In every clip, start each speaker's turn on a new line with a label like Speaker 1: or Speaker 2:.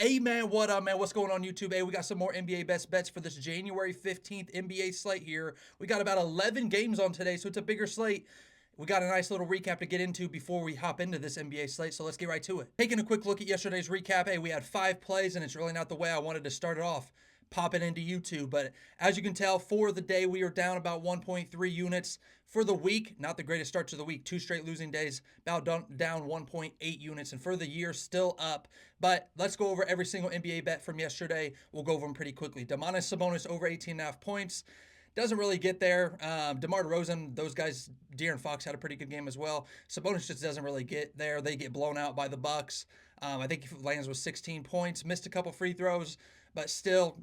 Speaker 1: Hey man, what up, man? What's going on YouTube? Hey, we got some more NBA best bets for this January 15th NBA slate here. We got about 11 games on today, so it's a bigger slate. We got a nice little recap to get into before we hop into this NBA slate, so let's get right to it. Taking a quick look at yesterday's recap, hey, we had 5 plays, and it's really not the way I wanted to start it off, popping into YouTube. But as you can tell, for the day, we are down about 1.3 units. For the week, not the greatest start to the week. 2 straight losing days, about down 1.8 units. And for the year, still up. But let's go over every single NBA bet from yesterday. We'll go over them pretty quickly. Domantas Sabonis over 18.5 points. Doesn't really get there. DeMar DeRozan, those guys, De'Aaron Fox had a pretty good game as well. Sabonis just doesn't really get there. They get blown out by the Bucks. I think he lands with 16 points, missed a couple free throws, but still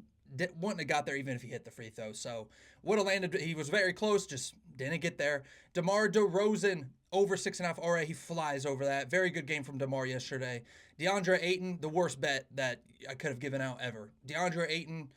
Speaker 1: wouldn't have got there even if he hit the free throws. So would have landed. He was very close, just didn't get there. DeMar DeRozan over 6.5 RA. He flies over that. Very good game from DeMar yesterday. DeAndre Ayton, the worst bet that I could have given out ever. DeAndre Ayton,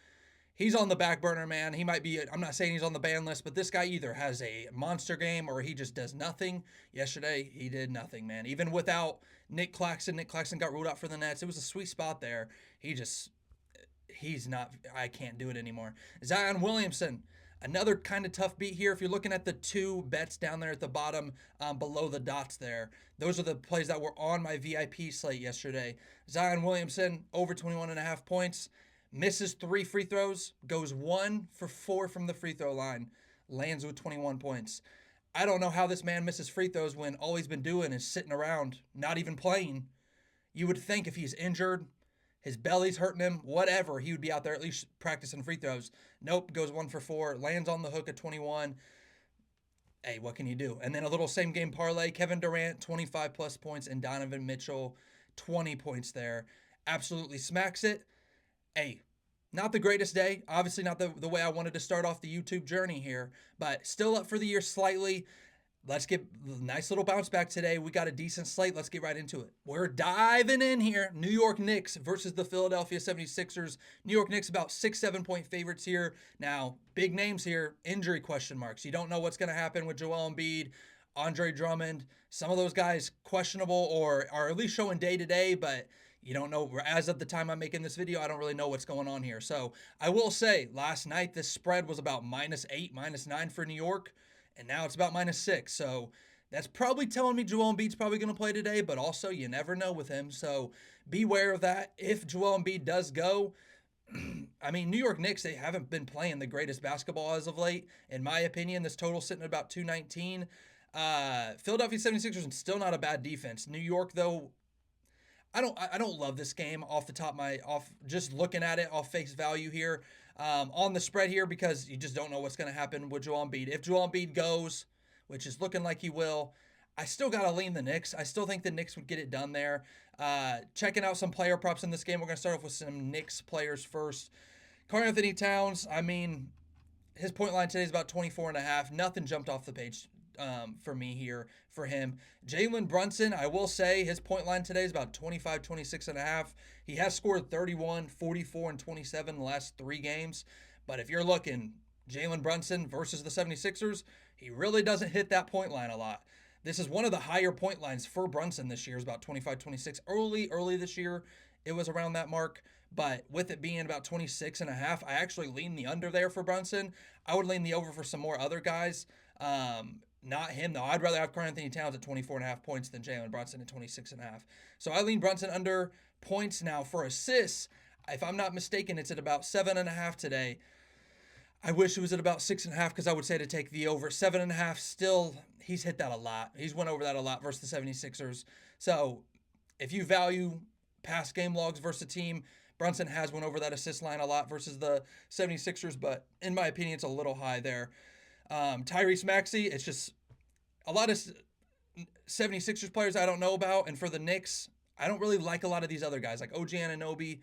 Speaker 1: he's on the back burner, man. He might be, I'm not saying he's on the ban list, but this guy either has a monster game or he just does nothing. Yesterday, he did nothing, man. Even without Nick Claxton got ruled out for the Nets. It was a sweet spot there. He's not, I can't do it anymore. Zion Williamson, another kind of tough beat here. If you're looking at the 2 bets down there at the bottom, below the dots there, those are the plays that were on my VIP slate yesterday. Zion Williamson, over 21.5 points. Misses 3 free throws, goes 1 for 4 from the free throw line, lands with 21 points. I don't know how this man misses free throws when all he's been doing is sitting around, not even playing. You would think if he's injured, his belly's hurting him, whatever, he would be out there at least practicing free throws. Nope, goes 1 for 4, lands on the hook at 21. Hey, what can you do? And then a little same game parlay. Kevin Durant, 25 plus points, and Donovan Mitchell, 20 points there. Absolutely smacks it. Hey, not the greatest day. Obviously not the way I wanted to start off the YouTube journey here, but still up for the year slightly. Let's get a nice little bounce back today. We got a decent slate. Let's get right into it. We're diving in here. New York Knicks versus the Philadelphia 76ers. New York Knicks about 6-7 point favorites here. Now, big names here, injury question marks. You don't know what's going to happen with Joel Embiid, Andre Drummond. Some of those guys questionable or are at least showing day to day, but you don't know. As of the time I'm making this video, I don't really know what's going on here. So I will say last night, this spread was about -8, -9 for New York. And now it's about -6. So that's probably telling me Joel Embiid's probably going to play today, but also you never know with him. So beware of that. If Joel Embiid does go, I mean, New York Knicks, they haven't been playing the greatest basketball as of late. In my opinion, this total sitting at about 219. Philadelphia 76ers is still not a bad defense. New York, though, I don't love this game off the top of my just looking at it off face value here on the spread here because you just don't know what's going to happen with Joel Embiid. If Joel Embiid goes, which is looking like he will, I still got to lean the Knicks. I still think the Knicks would get it done there. Checking out some player props in this game. We're going to start off with some Knicks players first. Karl-Anthony Towns, I mean, his point line today is about 24.5. Nothing jumped off the page for me here for him. Jalen Brunson, I will say his point line today is about 25, 26.5. He has scored 31, 44, and 27 the last 3 games. But if you're looking Jalen Brunson versus the 76ers, he really doesn't hit that point line a lot. This is one of the higher point lines for Brunson this year, is about 25, 26. Early this year, it was around that mark. But with it being about 26.5, I actually lean the under there for Brunson. I would lean the over for some more other guys. Not him, though. I'd rather have Karl-Anthony Towns at 24.5 points than Jalen Brunson at 26.5. So I lean Brunson under points now. For assists, if I'm not mistaken, it's at about 7.5 today. I wish it was at about 6.5 because I would say to take the over. 7.5, still, he's hit that a lot. He's went over that a lot versus the 76ers. So if you value past game logs versus a team, Brunson has went over that assist line a lot versus the 76ers, but in my opinion, it's a little high there. Tyrese Maxey, it's just a lot of 76ers players I don't know about. And for the Knicks, I don't really like a lot of these other guys like OG Anunoby,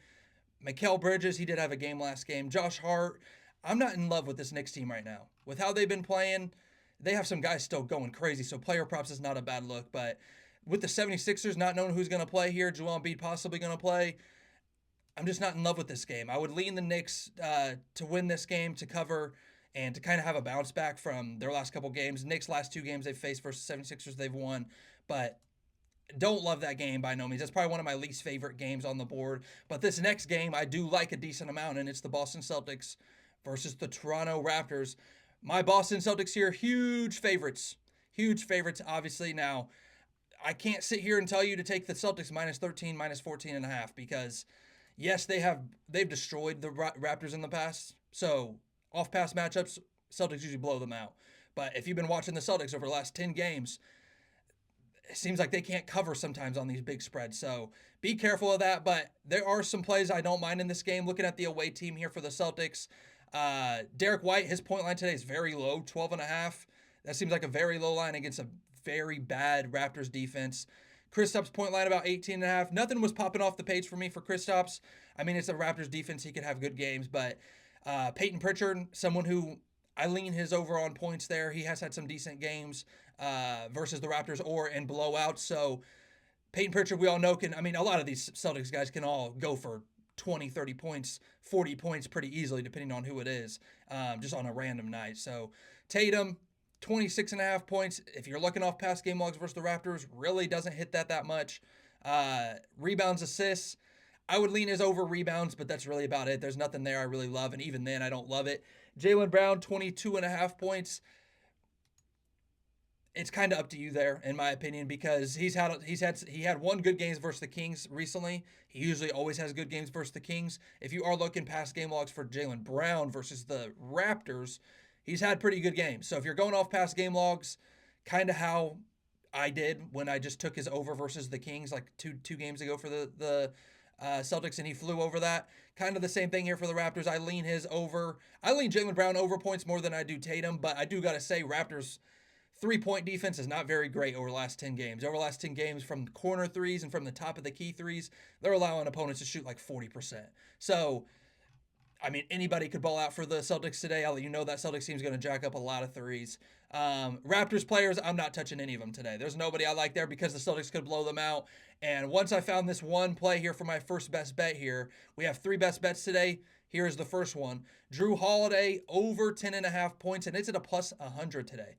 Speaker 1: Mikal Bridges. He did have a game last game. Josh Hart. I'm not in love with this Knicks team right now. With how they've been playing, they have some guys still going crazy. So player props is not a bad look. But with the 76ers not knowing who's going to play here, Joel Embiid possibly going to play, I'm just not in love with this game. I would lean the Knicks to win this game, to cover, and to kind of have a bounce back from their last couple games. Knicks' last 2 games they've faced versus 76ers, they've won. But Don't love that game by no means. That's probably one of my least favorite games on the board. But this next game, I do like a decent amount, and it's the Boston Celtics versus the Toronto Raptors. My Boston Celtics here, huge favorites. Huge favorites, obviously. Now, I can't sit here and tell you to take the Celtics minus 13, minus 14 and a half because, yes, they've destroyed the Raptors in the past. So, off past matchups, Celtics usually blow them out. But if you've been watching the Celtics over the last 10 games, it seems like they can't cover sometimes on these big spreads. So be careful of that. But there are some plays I don't mind in this game. Looking at the away team here for the Celtics, Derek White, his point line today is very low, 12.5. That seems like a very low line against a very bad Raptors defense. Kristaps' point line about 18.5. Nothing was popping off the page for me for Kristaps. I mean, it's a Raptors defense. He could have good games. But Peyton Pritchard, someone who I lean his over on points there. He has had some decent games versus the Raptors or in blowouts. So Peyton Pritchard, we all know, a lot of these Celtics guys can all go for 20, 30 points, 40 points pretty easily, depending on who it is, just on a random night. So Tatum, 26.5 points. If you're looking off past game logs versus the Raptors, really doesn't hit that much. Rebounds, assists. I would lean his over rebounds, but that's really about it. There's nothing there I really love, and even then, I don't love it. Jaylen Brown, 22.5 points. It's kind of up to you there, in my opinion, because he had one good games versus the Kings recently. He usually always has good games versus the Kings. If you are looking past game logs for Jaylen Brown versus the Raptors, he's had pretty good games. So if you're going off past game logs, kind of how I did when I just took his over versus the Kings like two games ago for the Celtics, and he flew over that. Kind of the same thing here for the Raptors. I lean his over. I lean Jaylen Brown over points more than I do Tatum, but I do got to say Raptors' three-point defense is not very great over the last 10 games. Over the last 10 games from corner threes and from the top of the key threes, they're allowing opponents to shoot like 40%. So, I mean, anybody could ball out for the Celtics today. I'll let you know that Celtics team's going to jack up a lot of threes. Raptors players, I'm not touching any of them today. There's nobody I like there because the Celtics could blow them out. And once I found this one play here for my first best bet here, we have three best bets today. Here's the first one. Jrue Holiday over 10.5 points, and it's at a plus 100 today.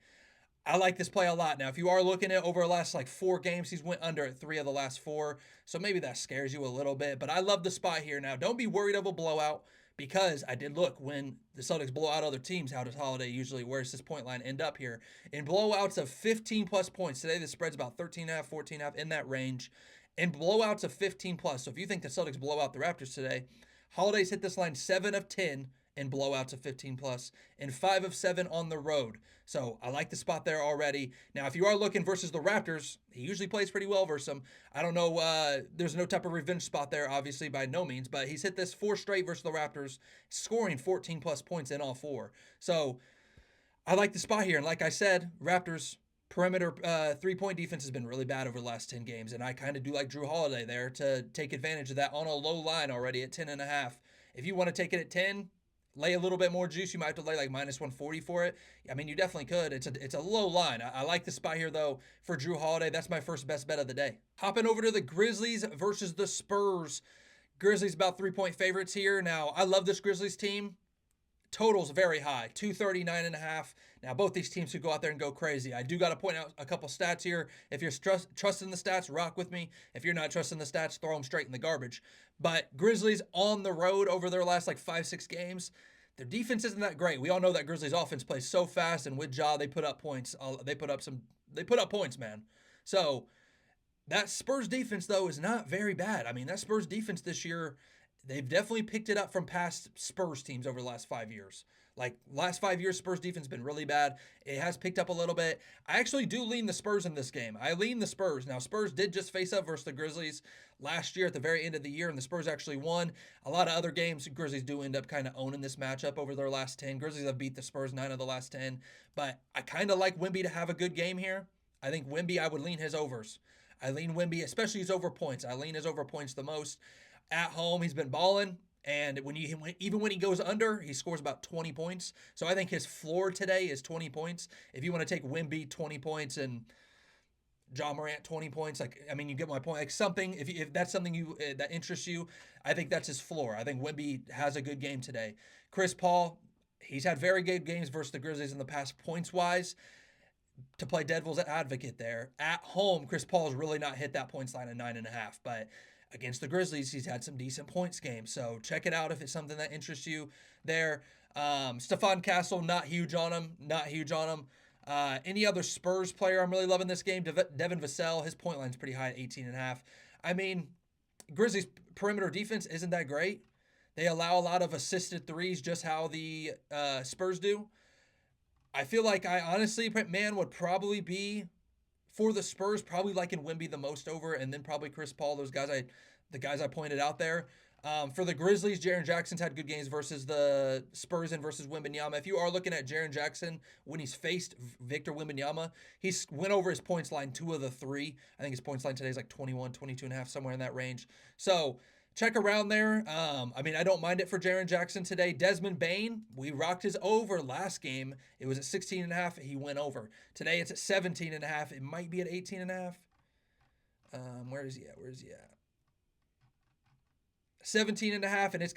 Speaker 1: I like this play a lot. Now, if you are looking at over the last like 4 games, he's went under at 3 of the last 4. So maybe that scares you a little bit. But I love the spot here. Now, don't be worried of a blowout because I did look when the Celtics blow out other teams, how does Holiday usually, where's this point line end up here? In blowouts of 15 plus points. Today, the spread's about 13.5, 14.5 in that range. In blowouts of 15 plus. So if you think the Celtics blow out the Raptors today, Holiday's hit this line 7 of 10 in blowouts of 15 plus and 5 of 7 on the road. So I like the spot there already. Now, if you are looking versus the Raptors, he usually plays pretty well versus them. I don't know, there's no type of revenge spot there, obviously, by no means, but he's hit this 4 straight versus the Raptors, scoring 14 plus points in all 4. So I like the spot here. And like I said, Raptors perimeter 3-point defense has been really bad over the last 10 games, and I kind of do like Jrue Holiday there to take advantage of that on a low line already at 10.5. If you want to take it at 10, lay a little bit more juice. You might have to lay like minus 140 for it. I mean, you definitely could. It's a low line. I like the spot here, though, for Jrue Holiday. That's my first best bet of the day. Hopping over to the Grizzlies versus the Spurs. Grizzlies about 3-point favorites here. Now, I love this Grizzlies team. Total's very high, 239.5. Now, both these teams could go out there and go crazy. I do got to point out a couple stats here. If you're trusting the stats, rock with me. If you're not trusting the stats, throw them straight in the garbage. But Grizzlies on the road over their last like 5-6 games, their defense isn't that great. We all know that Grizzlies offense plays so fast, and with Ja, they put up points. They put up points, man. So that Spurs defense, though, is not very bad. I mean, that Spurs defense this year, they've definitely picked it up from past Spurs teams over the last 5 years. Like, last 5 years, Spurs defense has been really bad. It has picked up a little bit. I actually do lean the Spurs in this game. I lean the Spurs. Now, Spurs did just face up versus the Grizzlies last year at the very end of the year, and the Spurs actually won. A lot of other games, Grizzlies do end up kind of owning this matchup over their last 10. Grizzlies have beat the Spurs 9 of the last 10. But I kind of like Wemby to have a good game here. I think Wemby, I would lean his overs. I lean Wemby, especially his over points. I lean his over points the most. At home, he's been balling, and even when he goes under, he scores about 20 points. So I think his floor today is 20 points. If you want to take Wemby 20 points and Ja Morant 20 points, you get my point. Like something, if that's something that interests you, I think that's his floor. I think Wemby has a good game today. Chris Paul, he's had very good games versus the Grizzlies in the past points wise. to play devil's advocate there, at home, Chris Paul's really not hit that points line of 9.5. But against the Grizzlies, he's had some decent points games. So check it out if it's something that interests you there. Stephon Castle, not huge on him. Not huge on him. Any other Spurs player I'm really loving this game? Devin Vassell, his point line's pretty high at 18.5. I mean, Grizzlies' perimeter defense isn't that great. They allow a lot of assisted threes, just how the Spurs do. I feel like I honestly, man, would probably be for the Spurs, probably liking Wemby the most over, and then probably Chris Paul. The guys I pointed out there. For the Grizzlies, Jaren Jackson's had good games versus the Spurs and versus Wembanyama. If you are looking at Jaren Jackson when he's faced Victor Wembanyama, he's went over his points line 2 of the 3. I think his points line today is like 21, 22 and a half, somewhere in that range. So check around there. I mean, I don't mind it for Jaren Jackson today. Desmond Bane, we rocked his over last game. It was at 16 and a half. He went over. Today it's at 17 and a half. It might be at 18 and a half. Where is he at? 17 and a half, and it's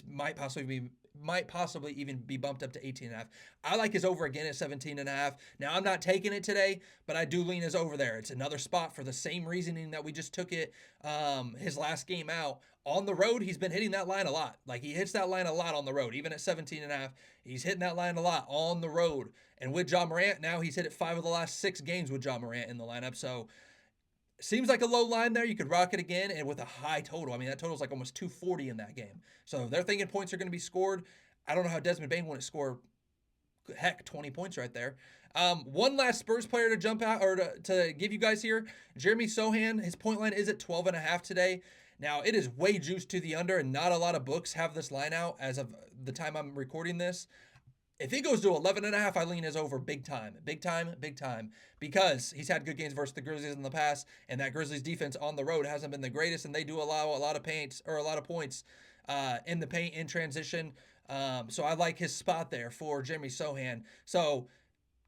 Speaker 1: might possibly even be bumped up to 18 and a half. I like his over again at 17 and a half. Now I'm not taking it today, but I do lean his over there. It's another spot for the same reasoning that we just took it his last game out. On the road, he's been hitting that line a lot. Like, he hits that line a lot on the road. Even at 17 and a half, he's hitting that line a lot on the road. And with Ja Morant, now he's hit it 5 of the last 6 games with Ja Morant in the lineup. So seems like a low line there. You could rock it again, and with a high total. I mean, that total is like almost 240 in that game. So they're thinking points are going to be scored. I don't know how Desmond Bane wouldn't score, 20 points right there. One last Spurs player to jump out, or to give you guys here. Jeremy Sohan, his point line is at 12.5 today. Now, it is way juiced to the under, and not a lot of books have this line out as of the time I'm recording this. If he goes to 11.5, I lean his over big time, because he's had good games versus the Grizzlies in the past, and that Grizzlies defense on the road hasn't been the greatest, and they do allow a lot of points in the paint in transition. So I like his spot there for Jeremy Sohan. So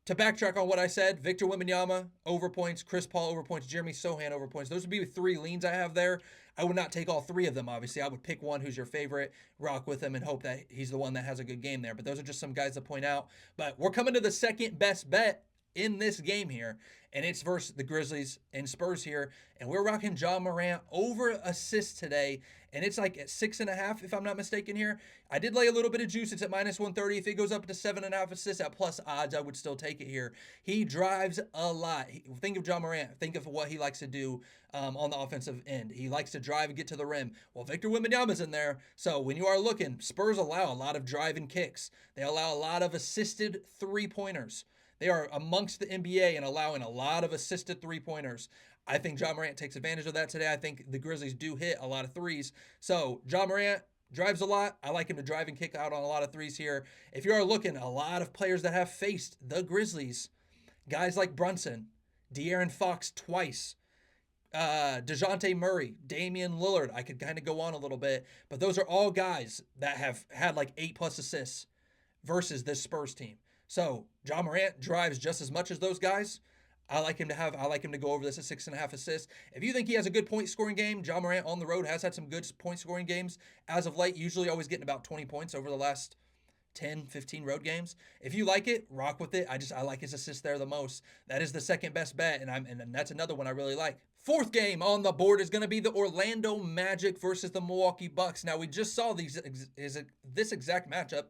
Speaker 1: to backtrack on what I said, Victor Wembanyama over points, Chris Paul over points, Jeremy Sohan over points. Those would be 3 leans I have there. I would not take all 3 of them, obviously. I would pick one who's your favorite, rock with him, and hope that he's the one that has a good game there. But those are just some guys to point out. But we're coming to the second best bet in this game here, and it's versus the Grizzlies and Spurs here. And we're rocking Ja Morant over assists today, and it's like at 6.5 if I'm not mistaken here. I did lay a little bit of juice. It's at -130. If it goes up to 7.5 assists at plus odds, I would still take it here. He drives a lot. Think of Ja Morant. Think of what he likes to do on the offensive end. He likes to drive and get to the rim. Well, Victor Wembanyama's in there. So when you are looking, Spurs allow a lot of drive and kicks. They allow a lot of assisted 3-pointers. They are amongst the NBA and allowing a lot of assisted 3-pointers. I think Ja Morant takes advantage of that today. I think the Grizzlies do hit a lot of threes. So Ja Morant drives a lot. I like him to drive and kick out on a lot of threes here. If you are looking, a lot of players that have faced the Grizzlies, guys like Brunson, De'Aaron Fox twice, DeJounte Murray, Damian Lillard. I could kind of go on a little bit, but those are all guys that have had like 8+ assists versus this Spurs team. So Ja Morant drives just as much as those guys. I like him to go over this at 6.5 assists. If you think he has a good point scoring game, Ja Morant on the road has had some good point scoring games as of late, usually always getting about 20 points over the last 10, 15 road games. If you like it, rock with it. I like his assist there the most. That is the second best bet, and that's another one I really like. Fourth game on the board is going to be the Orlando Magic versus the Milwaukee Bucks. Now, we just saw this exact matchup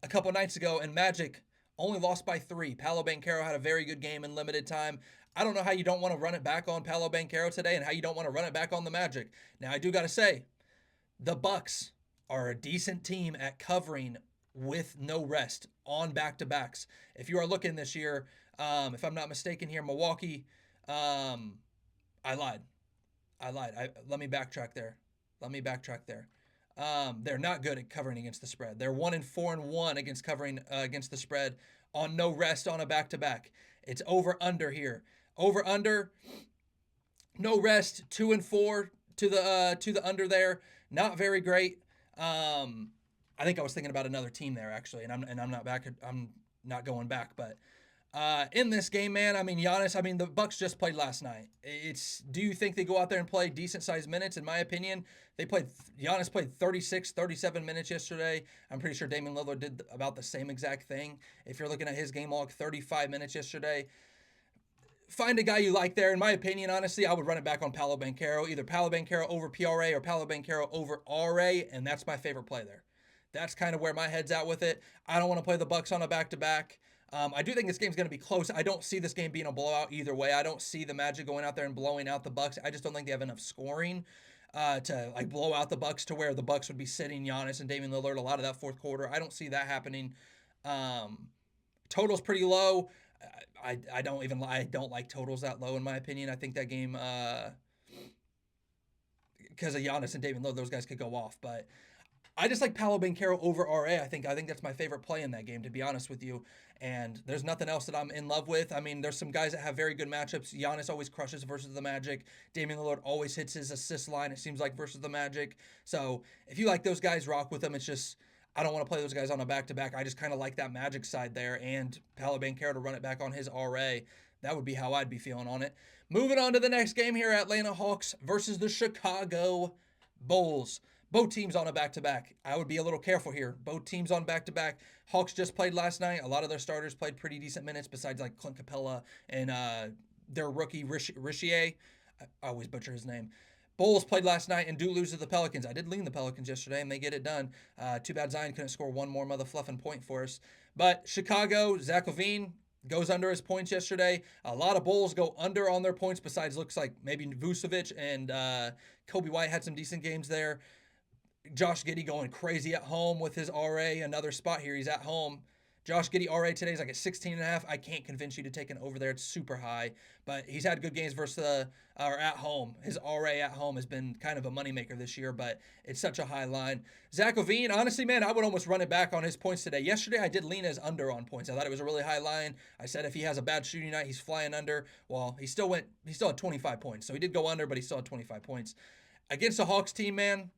Speaker 1: a couple nights ago, and Magic only lost by 3. Paolo Banchero had a very good game in limited time. I don't know how you don't want to run it back on Paolo Banchero today and how you don't want to run it back on the Magic. Now, I do got to say, the Bucks are a decent team at covering with no rest on back-to-backs. If you are looking this year, if I'm not mistaken here, Milwaukee, I lied. Let me backtrack there. They're not good at covering against the spread. They're 1-4-1 against covering against the spread on no rest on a back-to-back. It's over/under here. Over/under, no rest, 2-4 to the under there. Not very great. I think I was thinking about another team there actually, and I'm not going back, but In this game, man, I mean, Giannis, I mean, the Bucks just played last night. Do you think they go out there and play decent sized minutes? In my opinion, Giannis played 36, 37 minutes yesterday. I'm pretty sure Damian Lillard did about the same exact thing. If you're looking at his game log, 35 minutes yesterday. Find a guy you like there. In my opinion, honestly, I would run it back on Paolo Banchero, either Paolo Banchero over PRA or Paolo Banchero over RA, and that's my favorite play there. That's kind of where my head's at with it. I don't want to play the Bucks on a back-to-back. I do think this game's going to be close. I don't see this game being a blowout either way. I don't see the Magic going out there and blowing out the Bucks. I just don't think they have enough scoring to like blow out the Bucks to where the Bucks would be sitting Giannis and Damian Lillard a lot of that fourth quarter. I don't see that happening. Total's pretty low. I don't like totals that low in my opinion. I think that game because of Giannis and Damian Lillard, those guys could go off, but I just like Paolo Banchero over RA. I think that's my favorite play in that game, to be honest with you. And there's nothing else that I'm in love with. I mean, there's some guys that have very good matchups. Giannis always crushes versus the Magic. Damian Lillard always hits his assist line, it seems like, versus the Magic. So if you like those guys, rock with them. It's just I don't want to play those guys on a back-to-back. I just kind of like that Magic side there, and Paolo Banchero to run it back on his RA. That would be how I'd be feeling on it. Moving on to the next game here, Atlanta Hawks versus the Chicago Bulls. Both teams on a back-to-back. I would be a little careful here. Both teams on back-to-back. Hawks just played last night. A lot of their starters played pretty decent minutes besides like Clint Capella and their rookie Richier. I always butcher his name. Bulls played last night and do lose to the Pelicans. I did lean the Pelicans yesterday, and they get it done. Too bad Zion couldn't score one more mother fluffing point for us. But Chicago, Zach LaVine goes under his points yesterday. A lot of Bulls go under on their points besides looks like maybe Vucevic and Kobe White had some decent games there. Josh Giddey going crazy at home with his RA. Another spot here. He's at home. Josh Giddey RA today is like at 16.5. I can't convince you to take an over there. It's super high, but he's had good games versus or at home. His RA at home has been kind of a moneymaker this year, but it's such a high line. Zach LaVine, honestly, man, I would almost run it back on his points today. Yesterday, I did lean his under on points. I thought it was a really high line. I said if he has a bad shooting night, he's flying under. Well, he still had 25 points, so he did go under, but he still had 25 points against the Hawks team, man.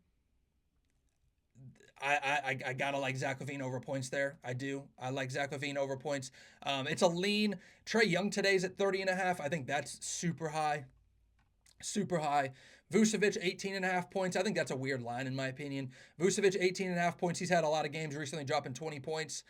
Speaker 1: I gotta like Zach LaVine over points there. I do. I like Zach LaVine over points. It's a lean. Trae Young today's at 30.5. I think that's super high. Super high. Vucevic, 18.5 points. I think that's a weird line in my opinion. Vucevic, 18.5 points. He's had a lot of games recently dropping 20 points.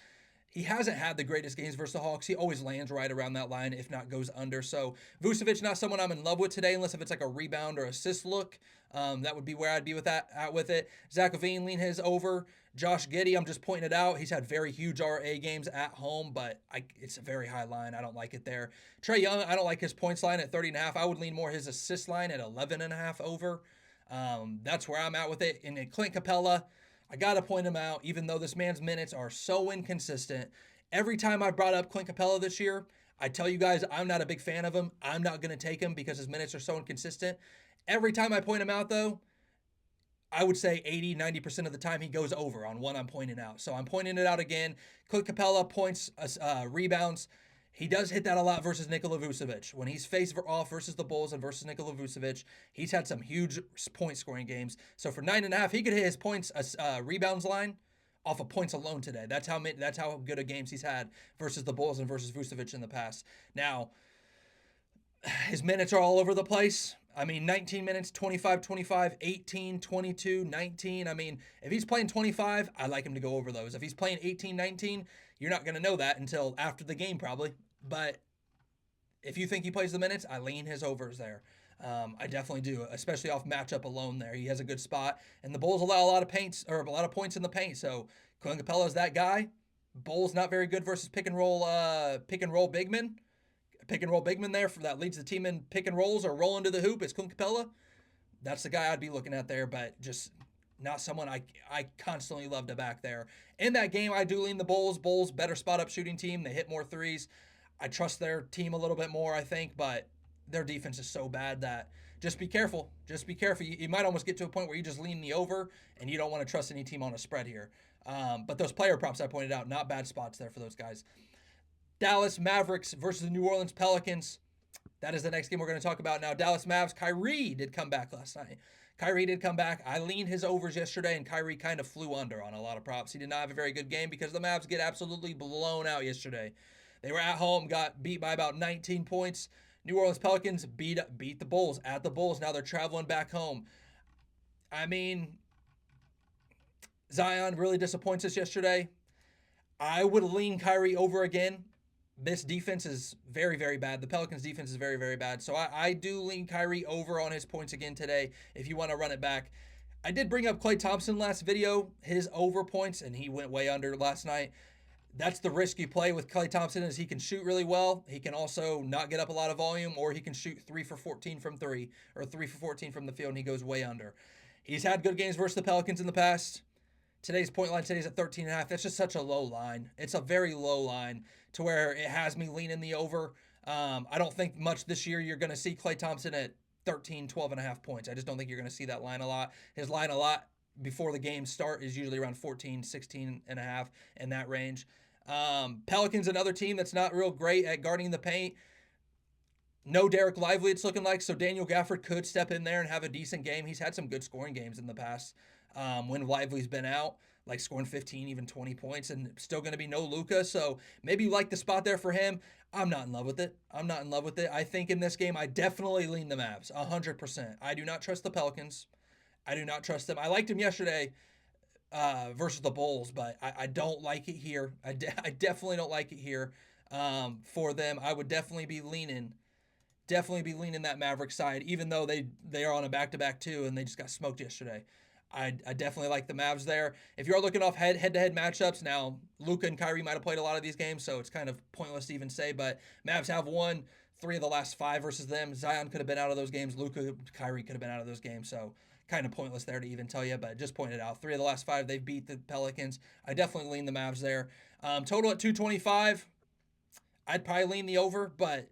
Speaker 1: He hasn't had the greatest games versus the Hawks. He always lands right around that line, if not goes under. So Vucevic, not someone I'm in love with today, unless if it's like a rebound or assist look. That would be where I'd be with it. Zach LaVine, lean his over. Josh Giddey, I'm just pointing it out. He's had very huge RA games at home, but it's a very high line. I don't like it there. Trae Young, I don't like his points line at 30.5. I would lean more his assist line at 11.5 over. That's where I'm at with it. And then Clint Capella, I got to point him out, even though this man's minutes are so inconsistent. Every time I brought up Clint Capella this year, I tell you guys I'm not a big fan of him. I'm not going to take him because his minutes are so inconsistent. Every time I point him out, though, I would say 80, 90% of the time he goes over on what I'm pointing out. So I'm pointing it out again. Clint Capella points, rebounds. He does hit that a lot versus Nikola Vucevic. When he's faced off versus the Bulls and versus Nikola Vucevic, he's had some huge point scoring games. So for 9.5, he could hit his points rebounds line off of points alone today. That's how good of games he's had versus the Bulls and versus Vucevic in the past. Now, his minutes are all over the place. I mean, 19 minutes, 25, 25, 18, 22, 19. I mean, if he's playing 25, I like him to go over those. If he's playing 18, 19, you're not going to know that until after the game probably. But if you think he plays the minutes, I lean his overs there. I definitely do, especially off matchup alone there. He has a good spot. And the Bulls allow a lot of points in the paint. So Clint Capella is that guy. Bulls not very good versus pick and roll big men. Pick and roll big man there that leads the team in pick and rolls or rolling to the hoop is Clint Capella. That's the guy I'd be looking at there, but just not someone I constantly love to back there. In that game, I do lean the Bulls. Bulls, better spot up shooting team. They hit more threes. I trust their team a little bit more, I think, but their defense is so bad that just be careful. Just be careful. You might almost get to a point where you just lean the over and you don't want to trust any team on a spread here. But those player props I pointed out, not bad spots there for those guys. Dallas Mavericks versus the New Orleans Pelicans. That is the next game we're going to talk about now. Dallas Mavs, Kyrie did come back last night. Kyrie did come back. I leaned his overs yesterday, and Kyrie kind of flew under on a lot of props. He did not have a very good game because the Mavs get absolutely blown out yesterday. They were at home, got beat by about 19 points. New Orleans Pelicans beat the Bulls at the Bulls. Now they're traveling back home. I mean, Zion really disappoints us yesterday. I would lean Kyrie over again. This defense is very, very bad. The Pelicans' defense is very, very bad. So I do lean Kyrie over on his points again today if you want to run it back. I did bring up Klay Thompson last video, his over points, and he went way under last night. That's the risk you play with Klay Thompson is he can shoot really well. He can also not get up a lot of volume, or he can shoot 3 for 14 from 3 or 3 for 14 from the field, and he goes way under. He's had good games versus the Pelicans in the past. Today's point line today's at 13.5. That's just such a low line. It's a very low line to where it has me leaning the over. I don't think much this year you're going to see Klay Thompson at 13, 12.5 points. I just don't think you're going to see that line a lot. His line a lot before the games start is usually around 14, 16.5 in that range. Pelicans, another team that's not real great at guarding the paint. No Derek Lively, it's looking like, so Daniel Gafford could step in there and have a decent game. He's had some good scoring games in the past when Lively's been out, like scoring 15, even 20 points, and still going to be no Luka, so maybe you like the spot there for him. I'm not in love with it. I think in this game, I definitely lean the Mavs, 100%. I do not trust the Pelicans. I do not trust them. I liked them yesterday versus the Bulls, but I don't like it here. I definitely don't like it here for them. I would definitely be leaning that Maverick side, even though they are on a back-to-back too, and they just got smoked yesterday. I definitely like the Mavs there. If you're looking off head-to-head matchups, now Luka and Kyrie might have played a lot of these games, so it's kind of pointless to even say, but Mavs have won 3 of the last 5 versus them. Zion could have been out of those games. Luka, Kyrie could have been out of those games, so kind of pointless there to even tell you, but just pointed out. 3 of the last 5, they've beat the Pelicans. I definitely lean the Mavs there. Total at 225, I'd probably lean the over, but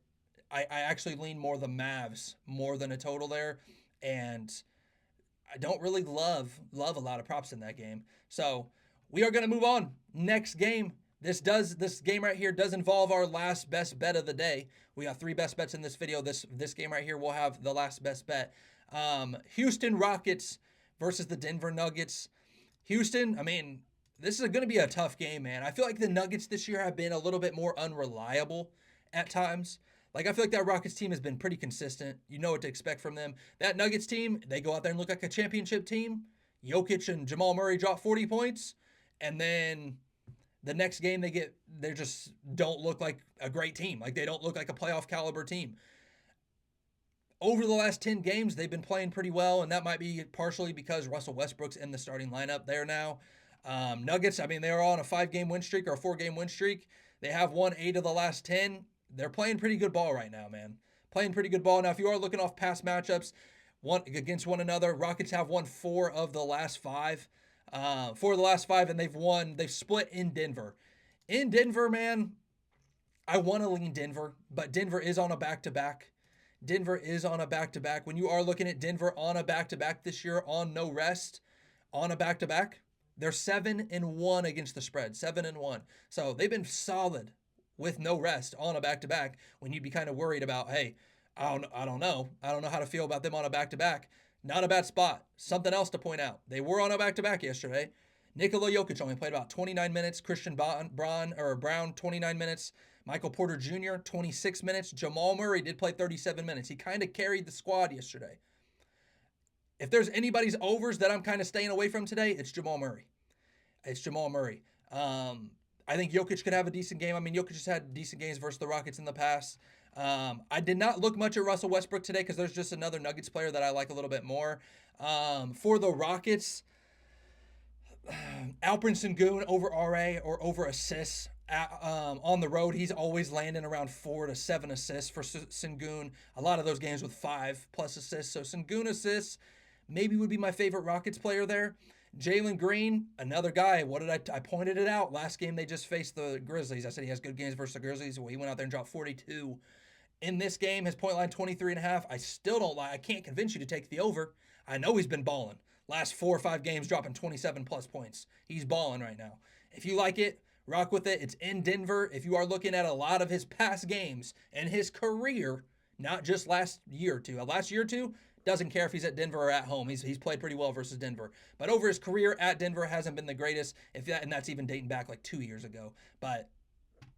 Speaker 1: I actually lean more the Mavs more than a total there, and I don't really love a lot of props in that game. So we are going to move on. Next game. This game right here does involve our last best bet of the day. We got 3 best bets in this video. This game right here will have the last best bet. Houston Rockets versus the Denver Nuggets. Houston, I mean, this is going to be a tough game, man. I feel like the Nuggets this year have been a little bit more unreliable at times. Like, I feel like that Rockets team has been pretty consistent. You know what to expect from them. That Nuggets team, they go out there and look like a championship team. Jokic and Jamal Murray drop 40 points. And then the next game they just don't look like a great team. Like, they don't look like a playoff caliber team. Over the last 10 games, they've been playing pretty well, and that might be partially because Russell Westbrook's in the starting lineup there now. Nuggets, I mean, they are on a 5-game win streak or a 4-game win streak. They have won 8 of the last 10. They're playing pretty good ball right now, man. Playing pretty good ball. Now, if you are looking off past matchups against one another, Rockets have won 4 of the last 5. 4 of the last 5, and they've split in Denver. In Denver, man, I want to lean Denver, but Denver is on a back-to-back. When you are looking at Denver on a back-to-back this year on no rest, on a back-to-back, they're 7-1 against the spread. 7-1. So they've been solid with no rest on a back-to-back when you'd be kind of worried about, hey, I don't know how to feel about them on a back-to-back. Not a bad spot. Something else to point out. They were on a back-to-back yesterday. Nikola Jokic only played about 29 minutes. Christian Brown, 29 minutes. Michael Porter Jr., 26 minutes. Jamal Murray did play 37 minutes. He kind of carried the squad yesterday. If there's anybody's overs that I'm kind of staying away from today, it's Jamal Murray. I think Jokic could have a decent game. I mean, Jokic has had decent games versus the Rockets in the past. I did not look much at Russell Westbrook today because there's just another Nuggets player that I like a little bit more. For the Rockets, Alperen Sengun over RA or over assists. On the road, he's always landing around 4 to 7 assists for Sengun. A lot of those games with 5+ assists. So Sengun assists maybe would be my favorite Rockets player there. Jalen Green, another guy. I pointed it out. Last game they just faced the Grizzlies. I said he has good games versus the Grizzlies. Well, he went out there and dropped 42. In this game, his point line 23.5. I still don't lie. I can't convince you to take the over. I know he's been balling. Last 4 or 5 games dropping 27+ points. He's balling right now. If you like it, rock with it. It's in Denver. If you are looking at a lot of his past games and his career, not just last year or two, doesn't care if he's at Denver or at home. He's played pretty well versus Denver. But over his career at Denver hasn't been the greatest, and that's even dating back like 2 years ago. But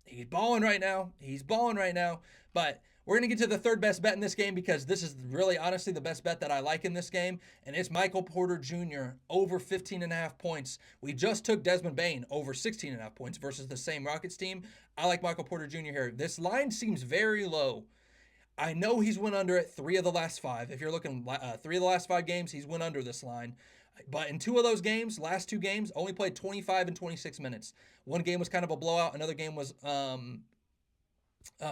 Speaker 1: He's balling right now. He's balling right now. But we're going to get to the third best bet in this game because this is really honestly the best bet that I like in this game. And it's Michael Porter Jr. over 15.5 points. We just took Desmond Bane over 16.5 points versus the same Rockets team. I like Michael Porter Jr. here. This line seems very low. I know he's went under it 3 of the last 5. If you're looking 3 of the last 5 games, he's went under this line. But in 2 of those games, last 2 games, only played 25 and 26 minutes. One game was kind of a blowout. Another game was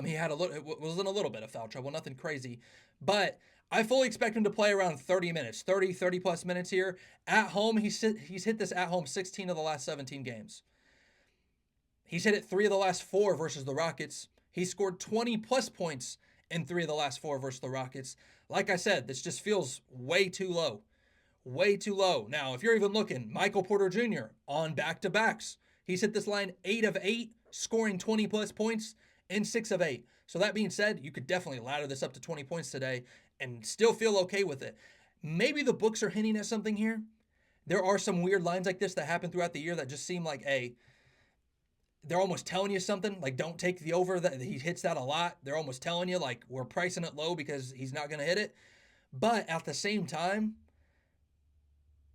Speaker 1: he had it was in a little bit of foul trouble, nothing crazy. But I fully expect him to play around 30 minutes, 30 plus minutes here. At home, he's hit this at home 16 of the last 17 games. He's hit it 3 of the last 4 versus the Rockets. He scored 20 plus points in 3 of the last 4 versus the Rockets. Like I said, this just feels way too low. Way too low. Now, if you're even looking, Michael Porter Jr. on back-to-backs. He's hit this line 8 of 8, scoring 20 plus points in 6 of 8. So that being said, you could definitely ladder this up to 20 points today and still feel okay with it. Maybe the books are hinting at something here. There are some weird lines like this that happen throughout the year that just seem like, hey, they're almost telling you something. Like, don't take the over. That he hits that a lot. They're almost telling you, like, we're pricing it low because he's not going to hit it. But at the same time,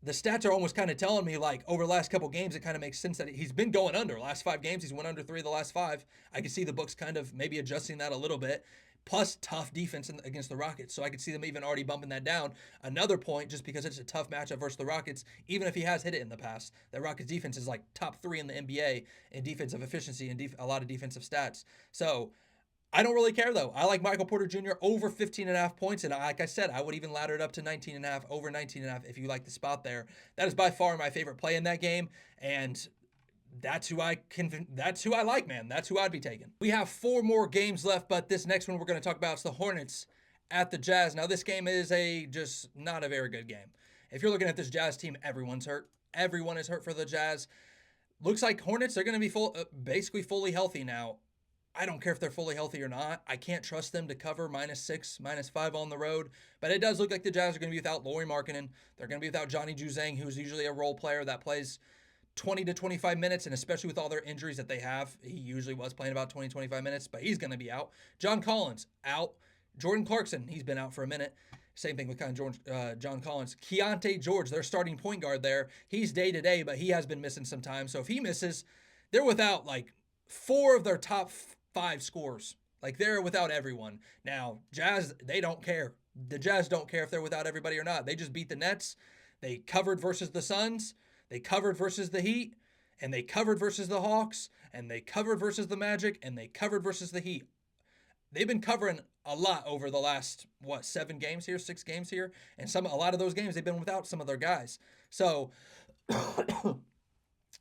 Speaker 1: the stats are almost kind of telling me, like, over the last couple games, it kind of makes sense that he's been going under. Last 5 games, he's went under 3 of the last 5. I can see the books kind of maybe adjusting that a little bit. Plus, tough defense against the Rockets. So I could see them even already bumping that down. Another point, just because it's a tough matchup versus the Rockets, even if he has hit it in the past, the Rockets defense is like top 3 in the NBA in defensive efficiency and a lot of defensive stats. So I don't really care, though. I like Michael Porter Jr. over 15.5 points, and like I said, I would even ladder it up to 19.5, over 19.5 if you like the spot there. That is by far my favorite play in that game, and that's who I like, man. That's who I'd be taking. We have 4 more games left, but this next one we're going to talk about is the Hornets at the Jazz. Now, this game is just not a very good game. If you're looking at this Jazz team, everyone's hurt. Everyone is hurt for the Jazz. Looks like Hornets are going to be basically fully healthy now. I don't care if they're fully healthy or not. I can't trust them to cover -6, -5 on the road. But it does look like the Jazz are going to be without Lauri Markkanen. They're going to be without Johnny Juzang, who's usually a role player that plays 20 to 25 minutes, and especially with all their injuries that they have, he usually was playing about 20, 25 minutes, but he's going to be out. John Collins, out. Jordan Clarkson, he's been out for a minute. Same thing with John Collins. Keontae George, their starting point guard there, he's day-to-day, but he has been missing some time. So if he misses, they're without, like, 4 of their top 5 scorers. Like, they're without everyone. Now, Jazz, they don't care. The Jazz don't care if they're without everybody or not. They just beat the Nets. They covered versus the Suns. They covered versus the Heat. And they covered versus the Hawks. And they covered versus the Magic. And they covered versus the Heat. They've been covering a lot over the last, 7 games here, 6 games here. And a lot of those games, they've been without some of their guys. So,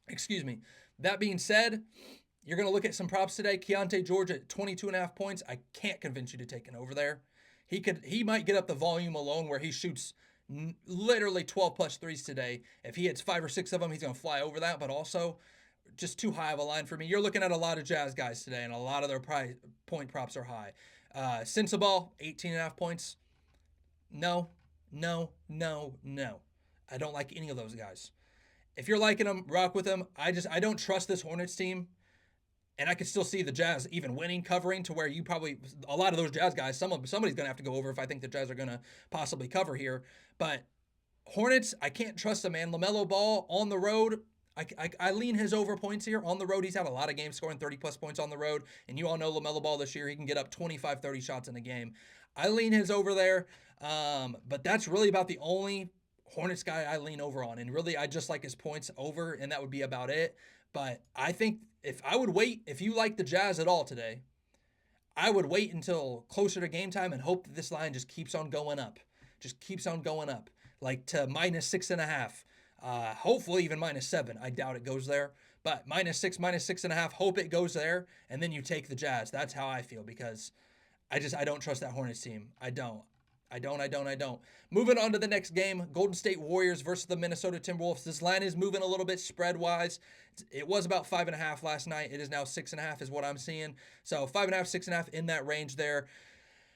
Speaker 1: excuse me. That being said, you're going to look at some props today. Keontae George at 22.5 points. I can't convince you to take an over there. He might get up the volume alone where he shoots literally 12 plus threes today. If he hits 5 or 6 of them, he's going to fly over that. But also, just too high of a line for me. You're looking at a lot of Jazz guys today, and a lot of their point props are high. Sensabaugh, 18.5 points. No. I don't like any of those guys. If you're liking them, rock with them. I don't trust this Hornets team. And I could still see the Jazz even winning, covering, to where a lot of those Jazz guys, somebody's going to have to go over if I think the Jazz are going to possibly cover here. But Hornets, I can't trust them, man. LaMelo Ball on the road, I lean his over points here. On the road, he's had a lot of games scoring 30-plus points on the road. And you all know LaMelo Ball this year, he can get up 25, 30 shots in a game. I lean his over there. But that's really about the only Hornets guy I lean over on. And really, I just like his points over, and that would be about it. But I think if you like the Jazz at all today, I would wait until closer to game time and hope that this line just keeps on going up. Just keeps on going up. Like to -6.5. Hopefully even -7. I doubt it goes there. But -6, -6.5. Hope it goes there. And then you take the Jazz. That's how I feel, because I don't trust that Hornets team. I don't. Moving on to the next game, Golden State Warriors versus the Minnesota Timberwolves. This line is moving a little bit spread-wise. It was about 5.5 last night. It is now 6.5 is what I'm seeing. So 5.5, 6.5 in that range there.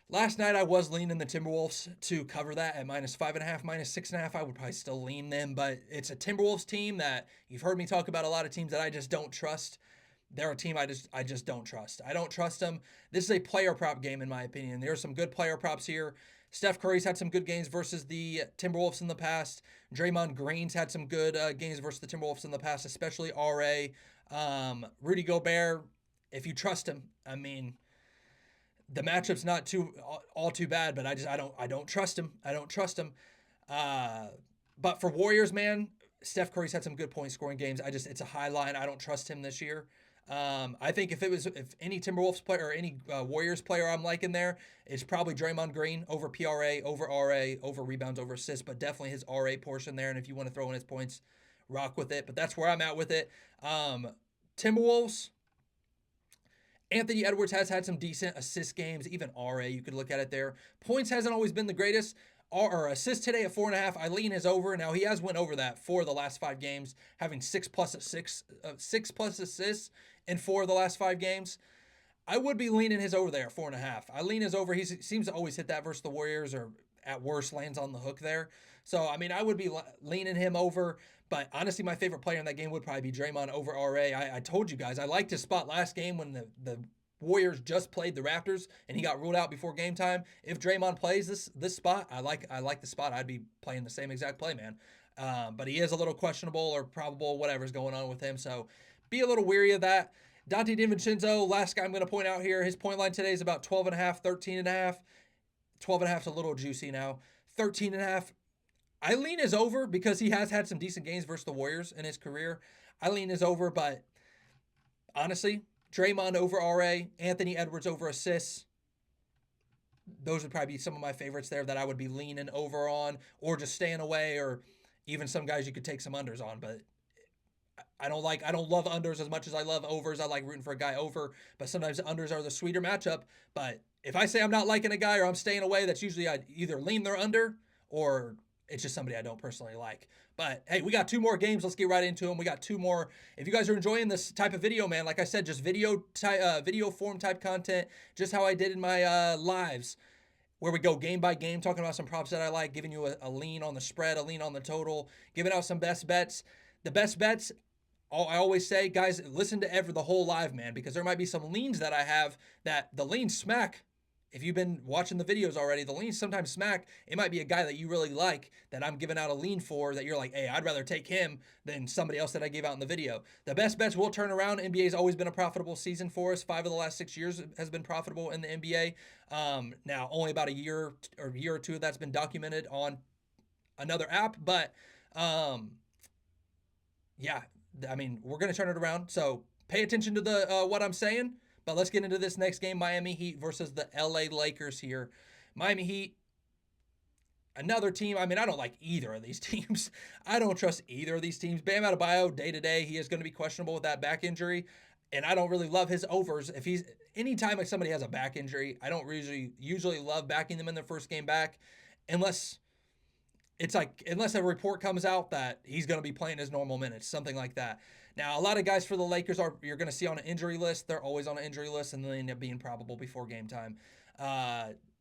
Speaker 1: Last night I was leaning the Timberwolves to cover that at -5.5, -6.5. I would probably still lean them, but it's a Timberwolves team that you've heard me talk about, a lot of teams that I just don't trust. they're a team I just don't trust. I don't trust them. This is a player prop game in my opinion. There's some good player props here. Steph Curry's had some good games versus the Timberwolves in the past. Draymond Green's had some good games versus the Timberwolves in the past, especially RA. Rudy Gobert, if you trust him, I mean, the matchup's not too all too bad, but I don't trust him. I don't trust him. Uh, but for Warriors, man, Steph Curry's had some good point scoring games. It's a high line. I don't trust him this year. I think if any Timberwolves player or any Warriors player I'm liking there, it's probably Draymond Green over PRA, over RA, over rebounds, over assists, but definitely his RA portion there. And if you want to throw in his points, rock with it. But that's where I'm at with it. Timberwolves. Anthony Edwards has had some decent assist games, even RA, you could look at it there. Points hasn't always been the greatest. Or assist today at 4.5. I lean his over. Now he has went over that for the last 5 games, having six plus assists in 4 of the last 5 games. I would be leaning his over there at 4.5. I lean his over. He seems to always hit that versus the Warriors, or at worst lands on the hook there. So I mean, I would be leaning him over. But honestly, my favorite player in that game would probably be Draymond over RA. I told you guys I liked his spot last game when the Warriors just played the Raptors and he got ruled out before game time. If Draymond plays this spot, I like the spot. I'd be playing the same exact play, man. But he is a little questionable or probable, whatever's going on with him. So be a little weary of that. Dante DiVincenzo, last guy I'm going to point out here, his point line today is about 12.5, 13.5. 12.5 is a little juicy now. 13.5. I lean his over because he has had some decent games versus the Warriors in his career. I lean his over, but honestly, Draymond over RA, Anthony Edwards over assists. Those would probably be some of my favorites there that I would be leaning over on, or just staying away, or even some guys you could take some unders on. But I don't love unders as much as I love overs. I like rooting for a guy over, but sometimes unders are the sweeter matchup. But if I say I'm not liking a guy or I'm staying away, that's usually I either lean their under or it's just somebody I don't personally like. But hey, we got 2 more games. Let's get right into them. We got 2 more. If you guys are enjoying this type of video, man, like I said, just video form type content, just how I did in my lives, where we go game by game, talking about some props that I like, giving you a lean on the spread, a lean on the total, giving out some best bets. The best bets, I always say, guys, listen to the whole live, man, because there might be some leans that I have that the leans smack. If you've been watching the videos already, the leans sometimes smack. It might be a guy that you really like that I'm giving out a lean for that you're like, hey, I'd rather take him than somebody else that I gave out in the video. The best bets will turn around. NBA's always been a profitable season for us. 5 of the last 6 years has been profitable in the NBA. Now, only about a year or 2 of that's been documented on another app. But, yeah, I mean, we're going to turn it around. So pay attention to the what I'm saying. But let's get into this next game, Miami Heat versus the LA Lakers here. Miami Heat, another team. I mean, I don't like either of these teams. I don't trust either of these teams. Bam Adebayo, day to day, he is going to be questionable with that back injury. And I don't really love his overs. If he's anytime like somebody has a back injury, I don't usually love backing them in their first game back unless a report comes out that he's going to be playing his normal minutes, something like that. Now, a lot of guys for the Lakers you're going to see on an injury list. They're always on an injury list, and they end up being probable before game time.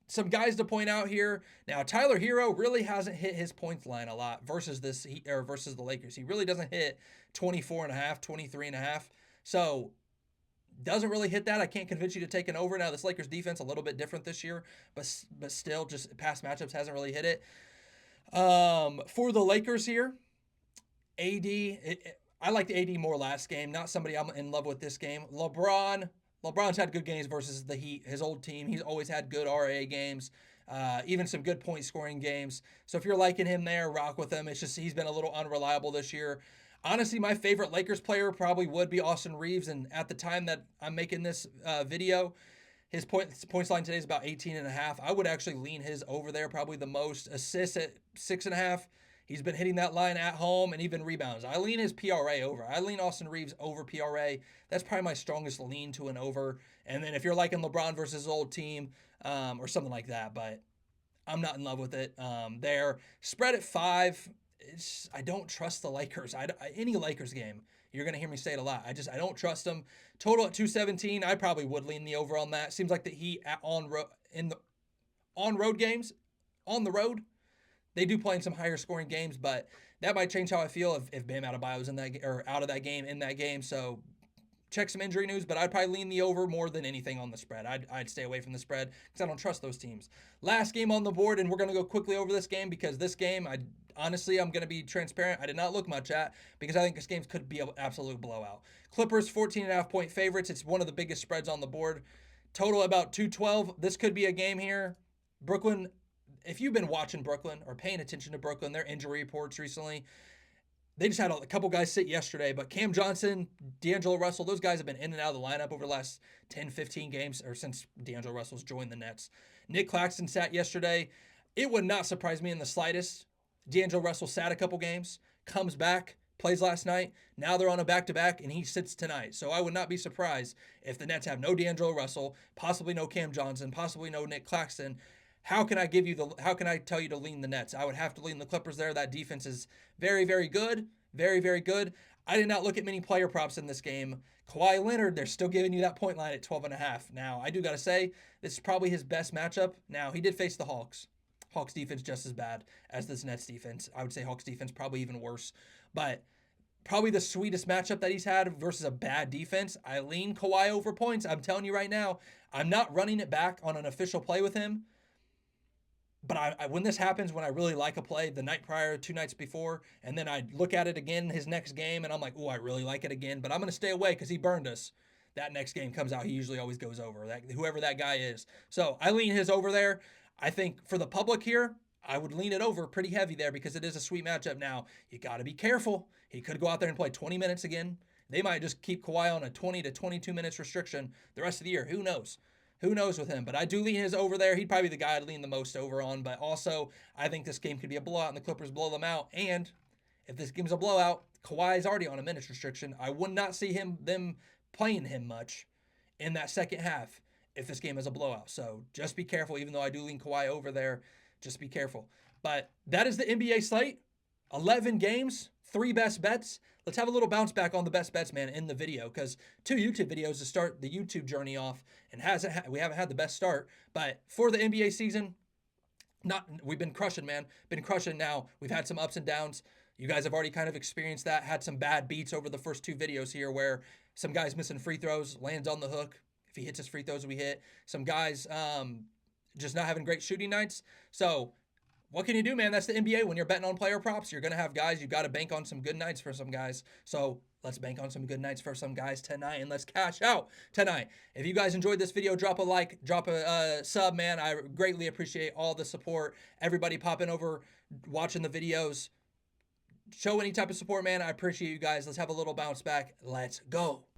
Speaker 1: Some guys to point out here. Now, Tyler Hero really hasn't hit his points line a lot versus the Lakers. He really doesn't hit 24.5, 23.5. So, doesn't really hit that. I can't convince you to take an over. Now, this Lakers defense a little bit different this year, but still, just past matchups hasn't really hit it. For the Lakers here, I liked AD more last game. Not somebody I'm in love with this game. LeBron's had good games versus the Heat, his old team. He's always had good RA games, even some good point scoring games. So if you're liking him there, rock with him. It's just he's been a little unreliable this year. Honestly, my favorite Lakers player probably would be Austin Reeves. And at the time that I'm making this video, his points line today is about 18.5. I would actually lean his over there, probably the most. Assists at 6.5. He's been hitting that line at home and even rebounds. I lean his PRA over. I lean Austin Reeves over PRA. That's probably my strongest lean to an over. And then if you're liking LeBron versus his old team or something like that, but I'm not in love with it. There, spread at 5. I don't trust the Lakers. Any Lakers game, you're going to hear me say it a lot. I don't trust them. Total at 217. I probably would lean the over on that. Seems like the Heat on road games, on the road, they do play in some higher scoring games, but that might change how I feel if Bam Adebayo's in that or out of that game in that game. So check some injury news, but I'd probably lean the over more than anything on the spread. I'd stay away from the spread because I don't trust those teams. Last game on the board, and we're going to go quickly over this game because this game, honestly, I'm going to be transparent. I did not look much at because I think this game could be an absolute blowout. Clippers 14.5-point favorites. It's one of the biggest spreads on the board. Total about 212. This could be a game here. Brooklyn, if you've been watching Brooklyn or paying attention to Brooklyn, their injury reports recently, they just had a couple guys sit yesterday, but Cam Johnson, D'Angelo Russell, those guys have been in and out of the lineup over the last 10, 15 games, or since D'Angelo Russell's joined the Nets. Nick Claxton sat yesterday. It would not surprise me in the slightest. D'Angelo Russell sat a couple games, comes back, plays last night. Now they're on a back-to-back, and he sits tonight. So I would not be surprised if the Nets have no D'Angelo Russell, possibly no Cam Johnson, possibly no Nick Claxton. How can I tell you to lean the Nets? I would have to lean the Clippers there. That defense is very, very good. Very, very good. I did not look at many player props in this game. Kawhi Leonard, they're still giving you that point line at 12.5. Now, I do got to say, this is probably his best matchup. Now, he did face the Hawks. Hawks defense just as bad as this Nets defense. I would say Hawks defense probably even worse. But probably the sweetest matchup that he's had versus a bad defense. I lean Kawhi over points. I'm telling you right now, I'm not running it back on an official play with him. But when this happens, when I really like a play the night prior, 2 nights before, and then I look at it again his next game, and I'm like, oh, I really like it again. But I'm going to stay away because he burned us. That next game comes out, he usually always goes over, whoever that guy is. So I lean his over there. I think for the public here, I would lean it over pretty heavy there because it is a sweet matchup. Now, you got to be careful. He could go out there and play 20 minutes again. They might just keep Kawhi on a 20 to 22 minutes restriction the rest of the year. Who knows? Who knows with him? But I do lean his over there. He'd probably be the guy I'd lean the most over on. But also, I think this game could be a blowout and the Clippers blow them out. And if this game's a blowout, Kawhi's already on a minutes restriction. I would not see them playing him much in that second half if this game is a blowout. So just be careful. Even though I do lean Kawhi over there, just be careful. But that is the NBA slate. 11 games, 3 best bets. Let's have a little bounce back on the best bets, man, in the video, because 2 YouTube videos to start the YouTube journey off, and we haven't had the best start. But for the NBA season, we've been crushing, man. Been crushing now. We've had some ups and downs. You guys have already kind of experienced that. Had some bad beats over the first 2 videos here where some guys missing free throws, lands on the hook. If he hits his free throws, we hit. Some guys just not having great shooting nights. So what can you do, man? That's the NBA. When you're betting on player props, you're going to have guys. You've got to bank on some good nights for some guys. So let's bank on some good nights for some guys tonight, and let's cash out tonight. If you guys enjoyed this video, drop a like, drop a sub, man. I greatly appreciate all the support. Everybody popping over, watching the videos. Show any type of support, man. I appreciate you guys. Let's have a little bounce back. Let's go.